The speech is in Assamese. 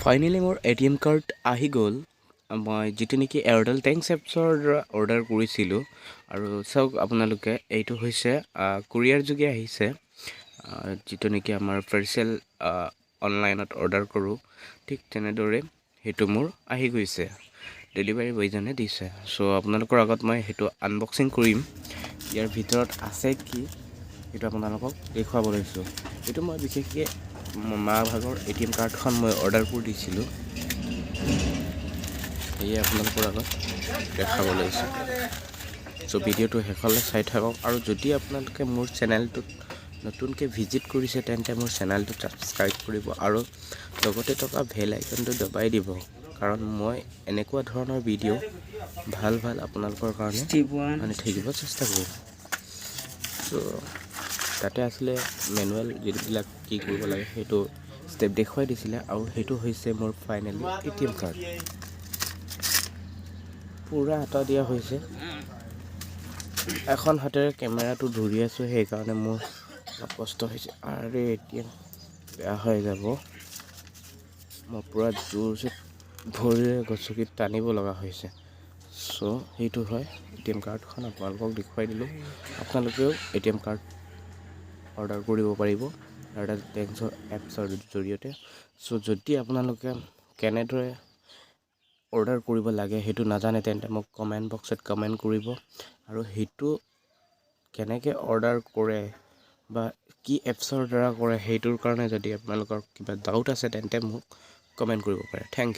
ফাইনেলি মোৰ ATM কাৰ্ড আহি গ'ল। মই যিটো নেকি এয়াৰটেল থেংকছ এপছৰ দ্বাৰা অৰ্ডাৰ কৰিছিলোঁ আৰু চাওক আপোনালোকে এইটো হৈছে কুৰিয়াৰ যোগে আহিছে। যিটো নেকি আমাৰ পাৰ্চেল অনলাইনত অৰ্ডাৰ কৰোঁ ঠিক তেনেদৰে সেইটো মোৰ আহি গৈছে, ডেলিভাৰী বয়জনে দিছে। চ' আপোনালোকৰ আগত মই সেইটো আনবক্সিং কৰিম, ইয়াৰ ভিতৰত আছে কি সেইটো আপোনালোকক দেখুৱাব লৈছোঁ। এইটো মই বিশেষকৈ মা ভাগৰ ATM কাৰ্ডখন মই অৰ্ডাৰ কৰি দিছিলোঁ, সেয়ে আপোনালোকৰ আগত দেখাব লৈছোঁ। চ' ভিডিঅ'টো শেষলৈ চাই থাকক আৰু যদি আপোনালোকে মোৰ চেনেলটোত নতুনকৈ ভিজিট কৰিছে তেন্তে মোৰ চেনেলটো ছাবস্ক্ৰাইব কৰিব আৰু লগতে থকা বেল আইকনটো দবাই দিব, কাৰণ মই এনেকুৱা ধৰণৰ ভিডিঅ' ভাল আপোনালোকৰ কাৰণে আনি থাকিব চেষ্টা কৰিম। চ' তাতে আছিলে মেনুৱেল যিবিলাক কি কৰিব লাগে সেইটো ষ্টেপ দেখুৱাই দিছিলে আৰু সেইটো হৈছে মোৰ ফাইনেলি ATM কাৰ্ড। পূৰা আঁতৰাই দিয়া হৈছে, এখন হাতেৰে কেমেৰাটো ধৰি আছোঁ সেইকাৰণে মোৰ অলপ কষ্ট হৈছে। আৰে ATM বেয়া হৈ যাব, মই পূৰা জোৰছে ভৰিৰে গছকি টানিব লগা হৈছে। চ' সেইটো হয় ATM কাৰ্ডখন আপোনালোকক দেখুৱাই দিলোঁ। আপোনালোকেও ATM কাৰ্ড অৰ্ডাৰ কৰিব পাৰিব এয়াৰটেল থেংকছৰ এপছৰ জৰিয়তে। চ' যদি আপোনালোকে কেনেদৰে অৰ্ডাৰ কৰিব লাগে সেইটো নাজানে তেন্তে মোক কমেণ্ট বক্সত কমেণ্ট কৰিব, আৰু সেইটো কেনেকৈ অৰ্ডাৰ কৰে বা কি এপছৰ দ্বাৰা কৰে সেইটোৰ কাৰণে যদি আপোনালোকৰ কিবা ডাউট আছে তেন্তে মোক কমেণ্ট কৰিব পাৰে। Thank U.